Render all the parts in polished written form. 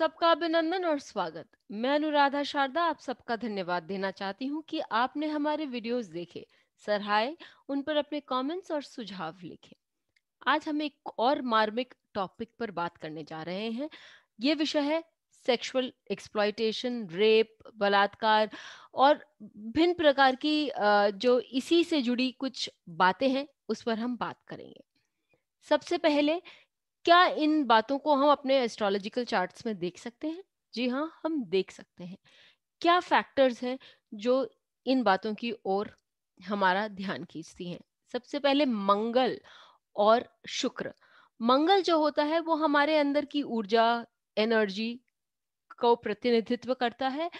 सबका अभिनंदन और स्वागत। मैं अनुराधा शारदा आप सबका धन्यवाद देना चाहती हूँ कि आपने हमारे वीडियोस देखे, सराहे, उन पर अपने कमेंट्स और सुझाव लिखे। आज हम एक और मार्मिक टॉपिक पर बात करने जा रहे हैं। ये विषय है सेक्सुअल एक्सप्लॉयटेशन, रेप, बलात्कार और भिन्न प्रकार की जो इसी से जुड़ी कुछ बातें हैं, उस पर हम बात करेंगे। सबसे पहले, क्या इन बातों को हम अपने एस्ट्रोलॉजिकल चार्ट्स में देख सकते हैं? जी हाँ, हम देख सकते हैं। क्या फैक्टर्स हैं जो इन बातों की ओर हमारा ध्यान खींचती हैं? सबसे पहले मंगल और शुक्र। मंगल जो होता है वो हमारे अंदर की ऊर्जा, एनर्जी को प्रतिनिधित्व करता है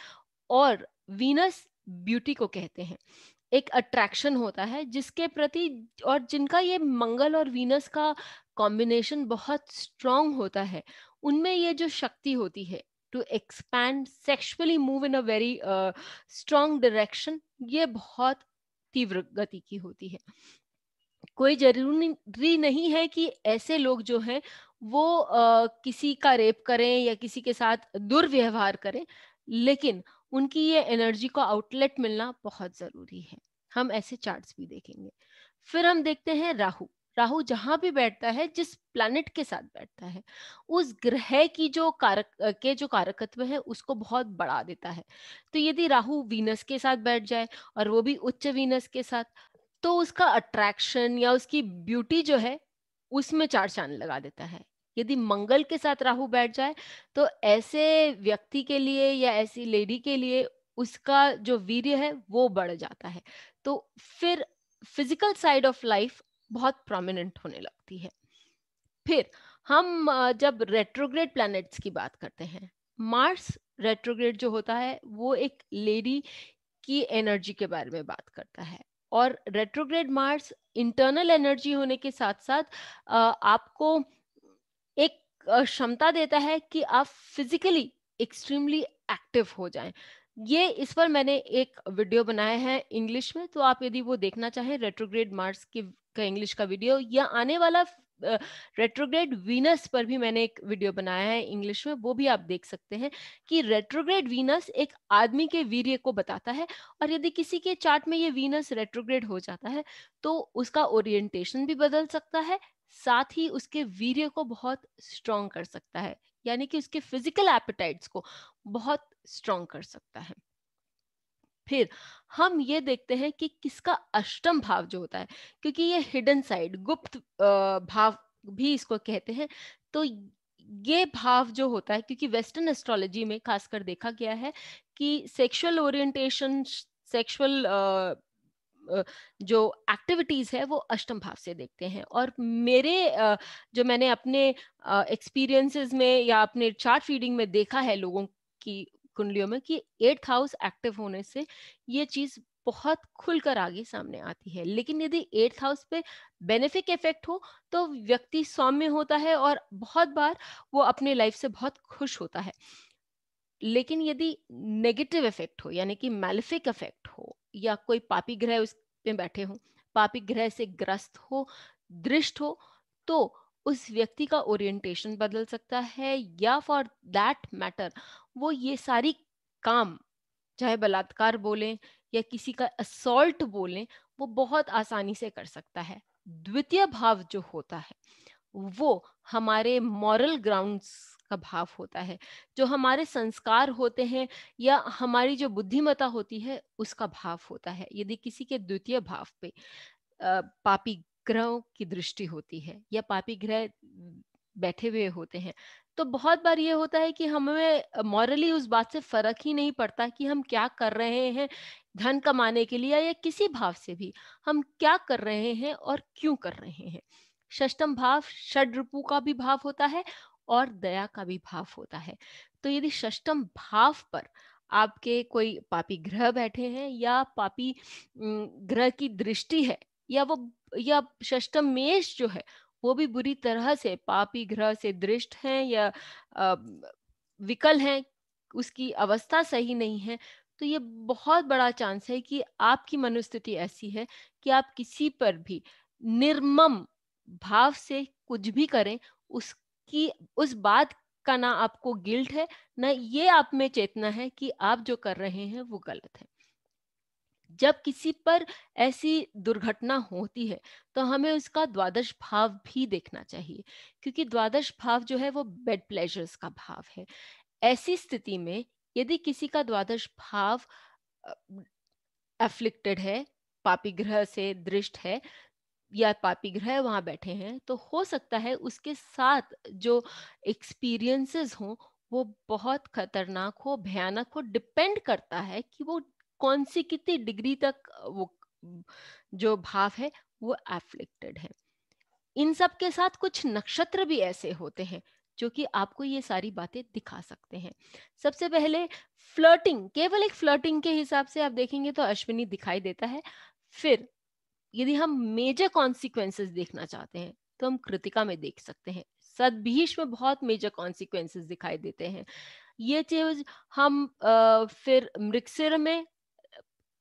और वीनस ब्यूटी को कहते हैं। एक अट्रैक्शन होता है जिसके प्रति और जिनका ये मंगल और वीनस का कॉम्बिनेशन बहुत स्ट्रांग होता है, उनमें ये जो शक्ति होती है to expand sexually move in a very strong direction, ये बहुत तीव्र गति की होती है। कोई जरूरी नहीं है कि ऐसे लोग जो हैं वो किसी का रेप करें या किसी के साथ दुर्व्यवहार करें, लेकिन उनकी ये एनर्जी को आउटलेट मिलना बहुत जरूरी है। हम ऐसे चार्ट्स भी देखेंगे। फिर हम देखते हैं राहु। राहु जहां भी बैठता है, जिस प्लैनेट के साथ बैठता है, उस ग्रह की जो कारकत्व है उसको बहुत बढ़ा देता है। तो यदि राहु वीनस के साथ बैठ जाए और वो भी उच्च वीनस के साथ, तो उसका अट्रैक्शन या उसकी ब्यूटी जो है उसमें चार चांद लगा देता है। यदि मंगल के साथ राहु बैठ जाए, तो ऐसे व्यक्ति के लिए या ऐसी लेडी के लिए उसका जो वीर्य है वो बढ़ जाता है। तो फिर फिजिकल साइड ऑफ लाइफ बहुत प्रोमिनेंट होने लगती है। फिर हम जब रेट्रोग्रेड प्लैनेट्स की बात करते हैं, मार्स रेट्रोग्रेड जो होता है वो एक लेडी की एनर्जी के बारे में बात करता है। और रेट्रोग्रेड मार्स इंटरनल एनर्जी होने के साथ साथ आपको एक क्षमता देता है कि आप फिजिकली एक्सट्रीमली एक्टिव हो जाएं। ये इस पर मैंने एक वीडियो बनाया है इंग्लिश में, तो आप यदि वो देखना चाहें रेट्रोग्रेड मार्स की का इंग्लिश का वीडियो, या आने वाला रेट्रोग्रेड वीनस पर भी मैंने एक वीडियो बनाया है इंग्लिश में, वो भी आप देख सकते हैं कि रेट्रोग्रेड वीनस एक आदमी के वीर्य को बताता है। और यदि किसी के चार्ट में ये वीनस रेट्रोग्रेड हो जाता है, तो उसका ओरिएंटेशन भी बदल सकता है, साथ ही उसके वीर्य को बहुत स्ट्रॉन्ग कर सकता है, यानी कि उसके फिजिकल एपेटाइट्स को बहुत स्ट्रॉन्ग कर सकता है। फिर हम ये देखते हैं कि किसका अष्टम भाव जो होता है, क्योंकि ये हिडन साइड, गुप्त भाव भी इसको कहते हैं। तो ये भाव जो होता है, क्योंकि वेस्टर्न एस्ट्रोलॉजी में खासकर देखा गया है कि सेक्सुअल ओरिएंटेशन, सेक्सुअल जो एक्टिविटीज है वो अष्टम भाव से देखते हैं। और मेरे जो मैंने अपने एक्सपीरियंसेस में या अपने चार्ट रीडिंग में देखा है लोगों की कुंडलियों में, कि एट्थ हाउस एक्टिव होने से ये चीज बहुत खुलकर आगे सामने आती है। लेकिन यदि एट्थ हाउस पे बेनिफिक इफेक्ट हो, तो व्यक्ति सौम्य होता है और बहुत बार वो अपने लाइफ से बहुत खुश होता है। लेकिन यदि नेगेटिव इफेक्ट हो, यानी कि मैलिफिक इफेक्ट हो, या कोई पापी ग्रह उस पे बैठे हो, पापी ग्रह से ग्रस्त हो, दृष्ट हो, तो उस व्यक्ति का ओरिएंटेशन बदल सकता है, या फॉर दैट मैटर वो ये सारी काम, चाहे बलात्कार बोलें या किसी का असॉल्ट बोलें, वो बहुत आसानी से कर सकता है। द्वितीय भाव जो होता है वो हमारे मॉरल ग्राउंड्स का भाव होता है, जो हमारे संस्कार होते हैं या हमारी जो बुद्धिमत्ता होती है उसका भाव होता है। यदि किसी के द्वितीय भाव पे पापी ग्रहों की दृष्टि होती है या पापी ग्रह बैठे हुए होते हैं, तो बहुत बार ये होता है कि हमें मॉरली उस बात से फर्क ही नहीं पड़ता कि हम क्या कर रहे हैं धन कमाने के लिए, या किसी भाव से भी हम क्या कर रहे हैं और क्यों कर रहे हैं। षष्टम भाव षड्रिपु का भी भाव होता है और दया का भी भाव होता है। तो यदि षष्टम भाव पर आपके कोई पापी ग्रह बैठे हैं या पापी ग्रह की दृष्टि है, या वो या षष्टम मेष जो है वो भी बुरी तरह से पापी ग्रह से दृष्ट हैं या अ, विकल हैं, उसकी अवस्था सही नहीं है, तो ये बहुत बड़ा चांस है कि आपकी मनोस्थिति ऐसी है कि आप किसी पर भी निर्मम भाव से कुछ भी करें, उसकी उस बात का ना आपको गिल्ट है, ना ये आप में चेतना है कि आप जो कर रहे हैं वो गलत है। जब किसी पर ऐसी दुर्घटना होती है तो हमें उसका द्वादश भाव भी देखना चाहिए, क्योंकि द्वादश भाव जो है वो बेड प्लेजर्स का भाव है। ऐसी स्थिति में यदि किसी का द्वादश भाव एफ्लिक्टेड है, पापी ग्रह से दृष्ट है या पापी ग्रह वहां बैठे हैं, तो हो सकता है उसके साथ जो एक्सपीरियंसेस हों वो बहुत खतरनाक हो, भयानक हो। डिपेंड करता है कि वो कौन सी कितनी डिग्री तक वो जो भाव है वो एफ्लिक्टेड है। इन सब के साथ कुछ नक्षत्र भी ऐसे होते हैं जो कि आपको ये सारी बातें दिखा सकते हैं। सबसे पहले फ्लर्टिंग, केवल एक फ्लर्टिंग के हिसाब से आप देखेंगे तो अश्विनी दिखाई देता है। फिर यदि हम मेजर कॉन्सिक्वेंसेस देखना चाहते हैं तो हम कृतिका में देख सकते हैं। सदभीष में बहुत मेजर कॉन्सिक्वेंसेस दिखाई देते हैं। ये चीज हम फिर मृगशिर में,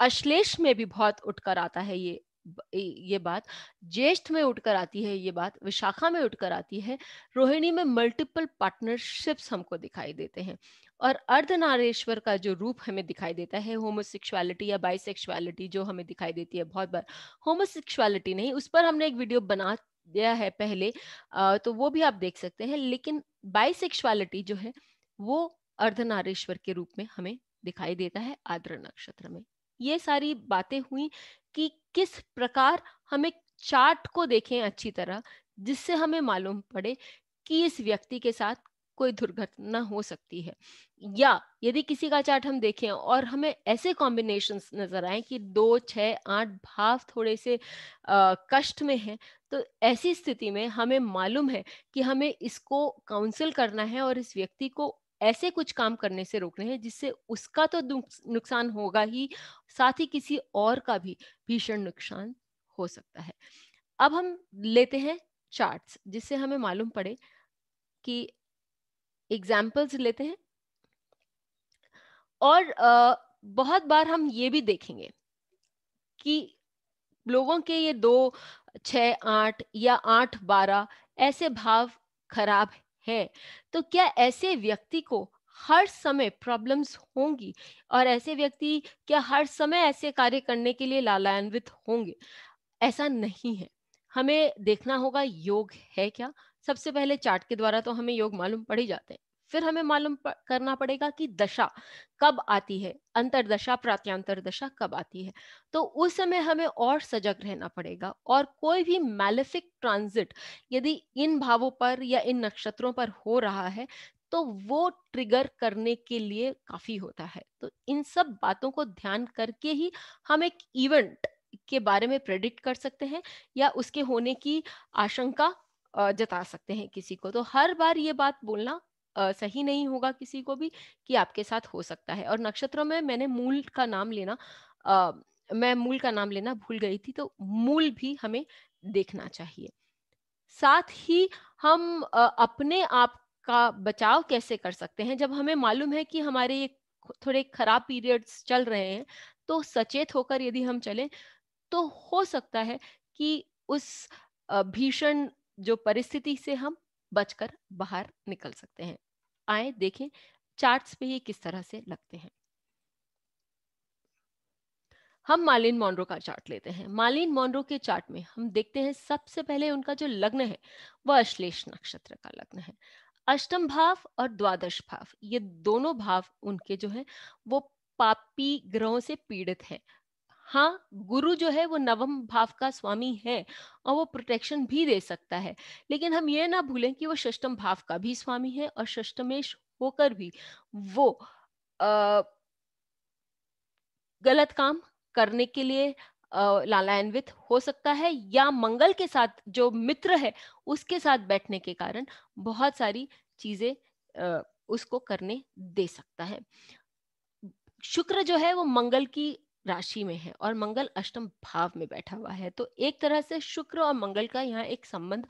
अश्लेष में भी बहुत उठकर आता है ये बात, ज्येष्ठ में उठकर आती है ये बात, विशाखा में उठकर आती है, रोहिणी में मल्टीपल पार्टनरशिप्स हमको दिखाई देते हैं। और अर्धनारेश्वर का जो रूप हमें दिखाई देता है, होमोसेक्सुअलिटी या बाइसेक्सुअलिटी जो हमें दिखाई देती है बहुत बार, होमोसेक्सुअलिटी नहीं, उस पर हमने एक वीडियो बना दिया है पहले, तो वो भी आप देख सकते हैं। लेकिन बाइसेक्सुअलिटी जो है वो अर्धनारेश्वर के रूप में हमें दिखाई देता है आद्र नक्षत्र में। ये सारी बातें हुई कि किस प्रकार हम एक चार्ट को देखें अच्छी तरह, जिससे हमें मालूम पड़े कि इस व्यक्ति के साथ कोई दुर्घटना हो सकती है। या यदि किसी का चार्ट हम देखें और हमें ऐसे कॉम्बिनेशंस नजर आए कि 2, 6, 8 भाव थोड़े से कष्ट में हैं, तो ऐसी स्थिति में हमें मालूम है कि हमें इसको काउंसिल करना है और इस व्यक्ति को ऐसे कुछ काम करने से रोकने हैं जिससे उसका तो नुकसान होगा ही, साथ ही किसी और का भी भीषण नुकसान हो सकता है। अब हम लेते हैं चार्ट्स, जिससे हमें मालूम पड़े कि एग्जाम्पल्स लेते हैं। और बहुत बार हम ये भी देखेंगे कि लोगों के ये 2, 6, 8 या 8, 12 ऐसे भाव खराब हैं, तो क्या ऐसे व्यक्ति को हर समय प्रॉब्लम्स होंगी और ऐसे व्यक्ति क्या हर समय ऐसे कार्य करने के लिए लालान्वित होंगे? ऐसा नहीं है। हमें देखना होगा योग है क्या। सबसे पहले चार्ट के द्वारा तो हमें योग मालूम पड़ ही जाते हैं। फिर हमें करना पड़ेगा कि दशा कब आती है, अंतरदशा प्रात्यांतर दशा कब आती है। तो उस समय हमें और सजग रहना पड़ेगा, और कोई भी मैलेफिक ट्रांजिट यदि इन भावों पर या इन नक्षत्रों पर हो रहा है तो वो ट्रिगर करने के लिए काफी होता है। तो इन सब बातों को ध्यान करके ही हम एक इवेंट के बारे में प्रेडिक्ट कर सकते हैं या उसके होने की आशंका जता सकते हैं किसी को। तो हर बार ये बात बोलना सही नहीं होगा किसी को भी कि आपके साथ हो सकता है। और नक्षत्रों में मैंने मूल का नाम लेना, अ, मैं मूल का नाम लेना भूल गई थी, तो मूल भी हमें देखना चाहिए। साथ ही हम अपने आप का बचाव कैसे कर सकते हैं जब हमें मालूम है कि हमारे ये थोड़े खराब पीरियड्स चल रहे हैं। तो सचेत होकर यदि हम चलें तो हो सकता है कि उस भीषण जो परिस्थिति से हम बचकर बाहर निकल सकते हैं। आए देखें चार्ट्स पे ये किस तरह से लगते हैं। हम मार्लिन मॉनरो का चार्ट लेते हैं। मार्लिन मॉनरो के चार्ट में हम देखते हैं सबसे पहले उनका जो लग्न है वह अश्लेष नक्षत्र का लग्न है। अष्टम भाव और द्वादश भाव, ये दोनों भाव उनके जो है वो पापी ग्रहों से पीड़ित हैं। हाँ, गुरु जो है वो नवम भाव का स्वामी है और वो प्रोटेक्शन भी दे सकता है, लेकिन हम ये ना भूलें कि वो षष्टम भाव का भी स्वामी है और षष्टमेश होकर भी वो आ, गलत काम करने के लिए लालान्वित हो सकता है, या मंगल के साथ जो मित्र है उसके साथ बैठने के कारण बहुत सारी चीजें उसको करने दे सकता है। शुक्र जो है वो मंगल की राशि में है और मंगल अष्टम भाव में बैठा हुआ है, तो एक तरह से शुक्र और मंगल का यहाँ एक संबंध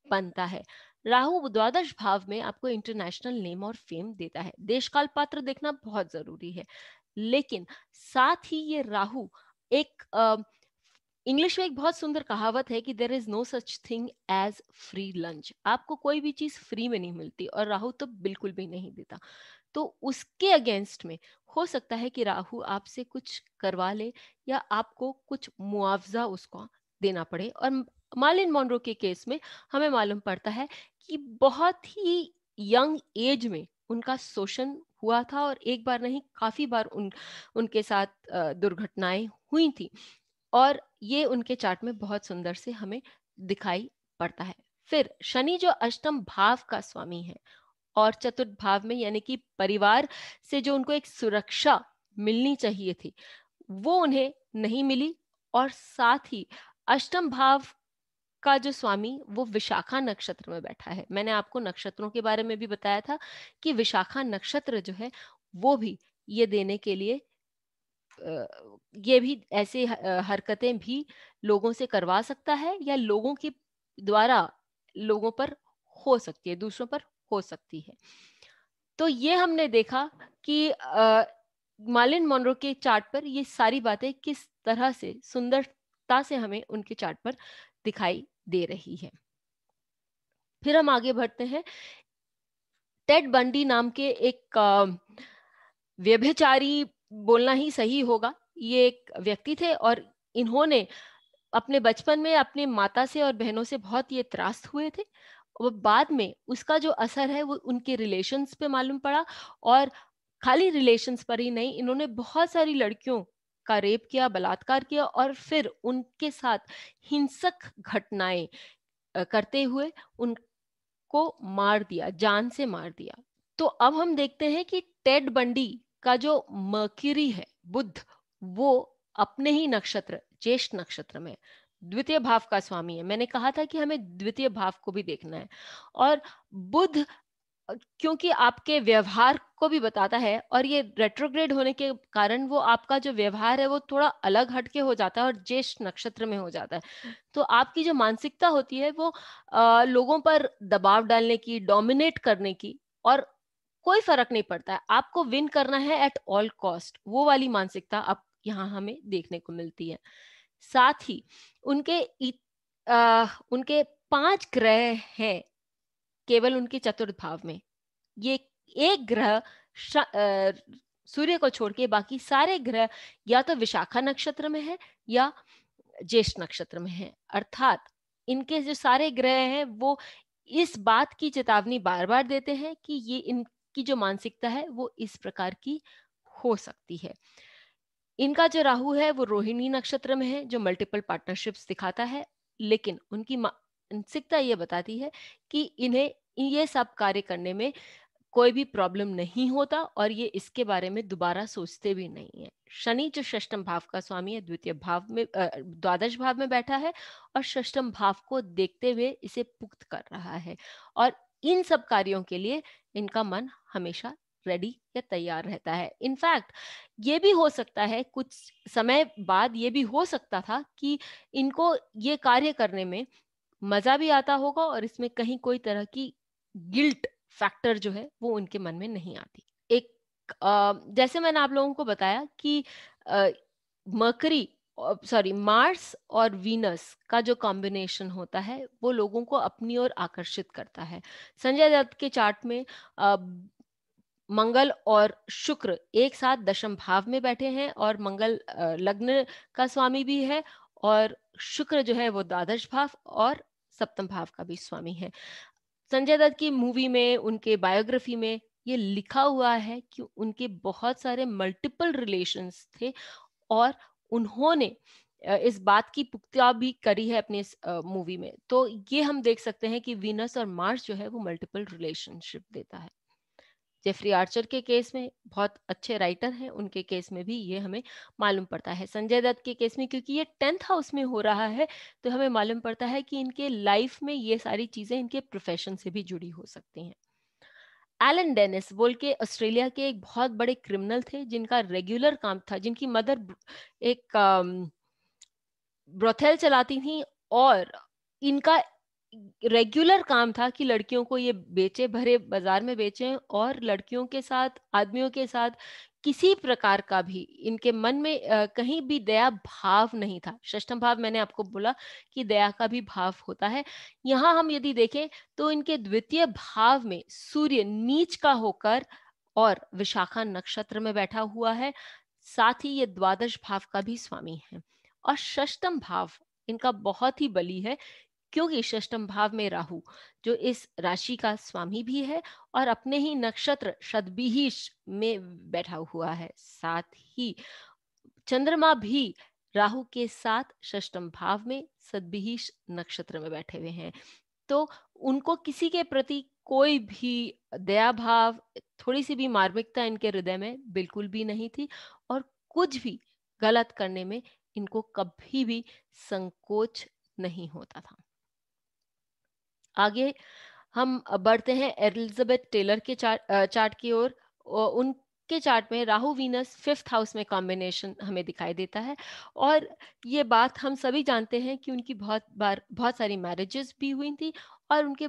बनता है। राहु द्वादश भाव में आपको इंटरनेशनल नेम और फेम देता है। देश काल पात्र देखना बहुत जरूरी है, लेकिन साथ ही ये राहु एक इंग्लिश में एक बहुत सुंदर कहावत है कि there is no such thing as free lunch. आपको कोई भी चीज फ्री में नहीं मिलती, और राहु तो बिल्कुल भी नहीं देता। तो उसके अगेंस्ट में हो सकता है कि राहु आपसे कुछ करवा ले, या आपको कुछ मुआवजा उसको देना पड़े। और मार्लिन मोनरो के केस में हमें मालूम पड़ता है कि बहुत ही यंग एज में उनका शोषण हुआ था, और एक बार नहीं काफी बार उनके साथ दुर्घटनाएं हुई थी। और ये उनके चार्ट में बहुत सुंदर से हमें दिखाई पड़ता है। फिर शनि जो अष्टम भाव का स्वामी है, और चतुर्थ भाव में, यानी कि परिवार से जो उनको एक सुरक्षा मिलनी चाहिए थी, वो उन्हें नहीं मिली। और साथ ही अष्टम भाव का जो स्वामी वो विशाखा नक्षत्र में बैठा है। मैंने आपको नक्षत्रों के बारे में भी बताया था कि विशाखा नक्षत्र जो है वो भी ये देने के लिए अ, ये भी ऐसे हरकतें भी लोगों से करवा सकता है, या लोगों के द्वारा लोगों पर हो सकती है, दूसरों पर हो सकती है। तो ये हमने देखा कि मार्लिन मोनरो के चार्ट पर ये सारी बातें किस तरह से सुंदरता से हमें उनके चार्ट पर दिखाई दे रही है। फिर हम आगे बढ़ते हैं। टेड बंडी नाम के एक व्यभिचारी बोलना ही सही होगा, ये एक व्यक्ति थे, और इन्होंने अपने बचपन में अपने माता से और बहनों से बहुत ये त्रास्त हुए थे। और बाद में उसका जो असर है वो उनके रिलेशंस पे मालूम पड़ा। और खाली रिलेशंस पर ही नहीं, इन्होंने बहुत सारी लड़कियों का रेप किया, बलात्कार किया, और फिर उनके साथ हिंसक घटनाएं करते हुए उनको मार दिया, जान से मार दिया। तो अब हम देखते हैं कि टेड बंडी का जो मर्क्यूरी है, बुध, वो अपने ही नक्षत्र ज्येष्ठ नक्षत्र में द्वितीय भाव का स्वामी है। मैंने कहा था कि हमें द्वितीय भाव को भी देखना है। और बुध क्योंकि आपके व्यवहार को भी बताता है, और ये रेट्रोग्रेड होने के कारण वो आपका जो व्यवहार है वो थोड़ा अलग हटके हो जाता है और ज्येष्ठ नक्षत्र में हो जाता है। तो आपकी जो मानसिकता होती है वो लोगों पर दबाव डालने की, डोमिनेट करने की, और कोई फर्क नहीं पड़ता है, आपको विन करना है एट ऑल कॉस्ट, वो वाली मानसिकता अब यहाँ हमें देखने को मिलती है। साथ ही उनके उनके 5 ग्रह हैं केवल उनके चतुर्थ भाव में। ये एक ग्रह सूर्य को छोड़ के बाकी सारे ग्रह या तो विशाखा नक्षत्र में है या ज्येष्ठ नक्षत्र में है। अर्थात इनके जो सारे ग्रह हैं वो इस बात की चेतावनी बार बार देते हैं कि ये इनकी जो मानसिकता है वो इस प्रकार की हो सकती है। इनका जो राहु है वो रोहिणी नक्षत्र में है, जो मल्टीपल पार्टनरशिप्स दिखाता है। लेकिन उनकी मानसिकता ये बताती है कि इन्हें ये सब कार्य करने में कोई भी प्रॉब्लम नहीं होता, और ये इसके बारे में दोबारा सोचते भी नहीं है। शनि जो षष्टम भाव का स्वामी है, द्वितीय भाव में द्वादश भाव में बैठा है, और षष्टम भाव को देखते हुए इसे पुख्त कर रहा है। और इन सब कार्यों के लिए इनका मन हमेशा रेडी या तैयार रहता है। इनफैक्ट ये भी हो सकता है, कुछ समय बाद ये भी हो सकता था कि इनको ये कार्य करने में मजा भी आता होगा, और इसमें कहीं कोई तरह की गिल्ट फैक्टर जो है वो उनके मन में नहीं आती। एक जैसे मैंने आप लोगों को बताया कि मरकरी, सॉरी, मार्स और वीनस का जो कॉम्बिनेशन होता है वो लोगों को अपनी ओर आकर्षित करता है। संजय दत्त के चार्ट में अ, मंगल और शुक्र एक साथ दशम भाव में बैठे हैं, और मंगल लग्न का स्वामी भी है, और शुक्र जो है वो द्वादश भाव और सप्तम भाव का भी स्वामी है। संजय दत्त की मूवी में, उनके बायोग्राफी में ये लिखा हुआ है कि उनके बहुत सारे मल्टीपल रिलेशंस थे, और उन्होंने इस बात की पुख्ता भी करी है अपने इस मूवी में। तो ये हम देख सकते हैं कि वीनस और मार्स जो है वो मल्टीपल रिलेशनशिप देता है। जेफरी आर्चर के केस में बहुत अच्छे राइटर हैं, उनके केस में भी ये हमें मालूम पड़ता है। संजय दत्त के केस में क्योंकि ये 10th हाउस में हो रहा है, तो हमें मालूम पड़ता है कि इनके लाइफ में ये सारी चीजें इनके प्रोफेशन से भी जुड़ी हो सकती हैं। एलन डेनिस बोल के ऑस्ट्रेलिया के एक बहुत बड़े क्रिमिनल थे, जिनका रेगुलर काम था, जिनकी मदर एक ब्रोथेल चलाती थी, और इनका रेगुलर काम था कि लड़कियों को ये बेचे, भरे बाजार में बेचें, और लड़कियों के साथ, आदमियों के साथ किसी प्रकार का भी इनके मन में कहीं भी दया भाव नहीं था। षष्ठम भाव, मैंने आपको बोला कि दया का भी भाव होता है। यहाँ हम यदि देखें तो इनके द्वितीय भाव में सूर्य नीच का होकर और विशाखा नक्षत्र में बैठा हुआ है। साथ ही ये द्वादश भाव का भी स्वामी है। और षष्ठम भाव इनका बहुत ही बली है, क्योंकि षष्ठम भाव में राहु, जो इस राशि का स्वामी भी है और अपने ही नक्षत्र शतभिष में बैठा हुआ है। साथ ही चंद्रमा भी राहु के साथ षष्ठम भाव में सतभिष नक्षत्र में बैठे हुए हैं। तो उनको किसी के प्रति कोई भी दया भाव, थोड़ी सी भी मार्मिकता इनके हृदय में बिल्कुल भी नहीं थी, और कुछ भी गलत करने में इनको कभी भी संकोच नहीं होता था। आगे हम बढ़ते हैं एलिजाबेथ टेलर के चार्ट की ओर। उनके चार्ट में राहु वीनस फिफ्थ हाउस में कॉम्बिनेशन हमें दिखाई देता है, और ये बात हम सभी जानते हैं कि उनकी बहुत सारी मैरिजेस भी हुई थी, और उनके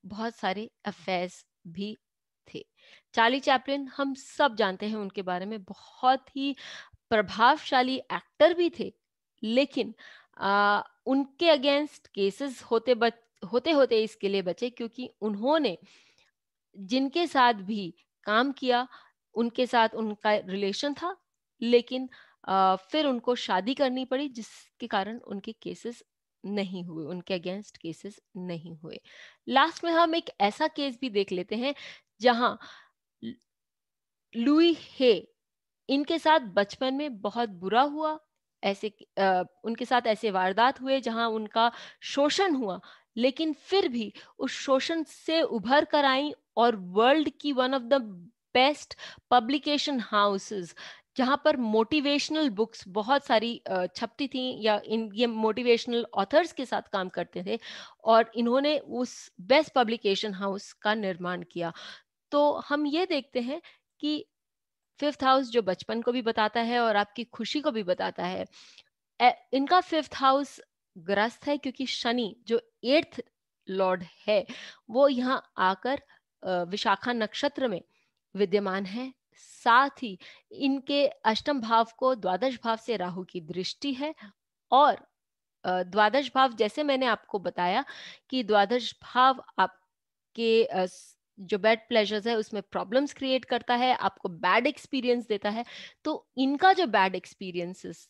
बहुत सारे अफेयर्स भी थे। चार्ली चैपलिन, हम सब जानते हैं उनके बारे में, बहुत ही प्रभावशाली एक्टर भी थे, लेकिन उनके अगेंस्ट केसेस होते होते इसके लिए बचे, क्योंकि उन्होंने जिनके साथ भी काम किया उनके साथ उनका रिलेशन था, लेकिन फिर उनको शादी करनी पड़ी, जिसके कारण उनके केसेस नहीं हुए, उनके अगेंस्ट केसेस नहीं हुए। लास्ट में हम एक ऐसा केस भी देख लेते हैं जहां लुई हे, इनके साथ बचपन में बहुत बुरा हुआ। उनके साथ ऐसे वारदात हुए जहां उनका शोषण हुआ, लेकिन फिर भी उस शोषण से उभर कर आई, और वर्ल्ड की one of the best publication houses, जहां पर मोटिवेशनल बुक्स बहुत सारी छपती थी, या ये मोटिवेशनल ऑथर्स के साथ काम करते थे, और इन्होंने उस बेस्ट पब्लिकेशन हाउस का निर्माण किया। तो हम ये देखते हैं कि फिफ्थ हाउस जो बचपन को भी बताता है और आपकी खुशी को भी बताता है, इनका फिफ्थ हाउस ग्रस्त है, क्योंकि शनि जो एट्थ लॉर्ड है वो यहाँ आकर विशाखा नक्षत्र में विद्यमान है। साथ ही इनके अष्टम भाव को द्वादश भाव से राहु की दृष्टि है, और द्वादश भाव, जैसे मैंने आपको बताया कि द्वादश भाव आपके जो बैड प्लेजर्स है उसमें प्रॉब्लम्स क्रिएट करता है, आपको बैड एक्सपीरियंस देता है। तो इनका जो बैड एक्सपीरियंसेस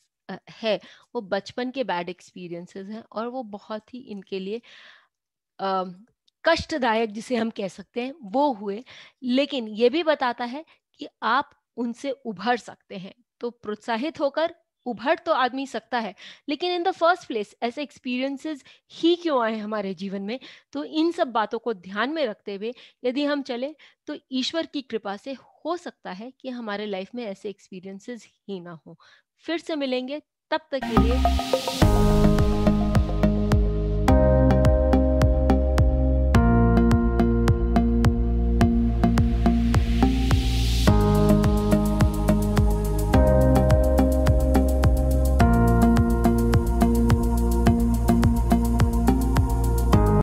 है वो बचपन के बैड एक्सपीरियंसेस हैं, और वो बहुत ही इनके लिए अ, कष्टदायक, जिसे हम कह सकते हैं, वो हुए। लेकिन ये भी बताता है कि आप उनसे उभर सकते हैं। तो प्रोत्साहित होकर उभर तो आदमी सकता है, लेकिन इन द फर्स्ट प्लेस ऐसे एक्सपीरियंसेस ही क्यों आए हमारे जीवन में? तो इन सब बातों को ध्यान में रखते हुए यदि हम चले, तो ईश्वर की कृपा से हो सकता है कि हमारे लाइफ में ऐसे एक्सपीरियंसेस ही ना हो। फिर से मिलेंगे, तब तक के लिए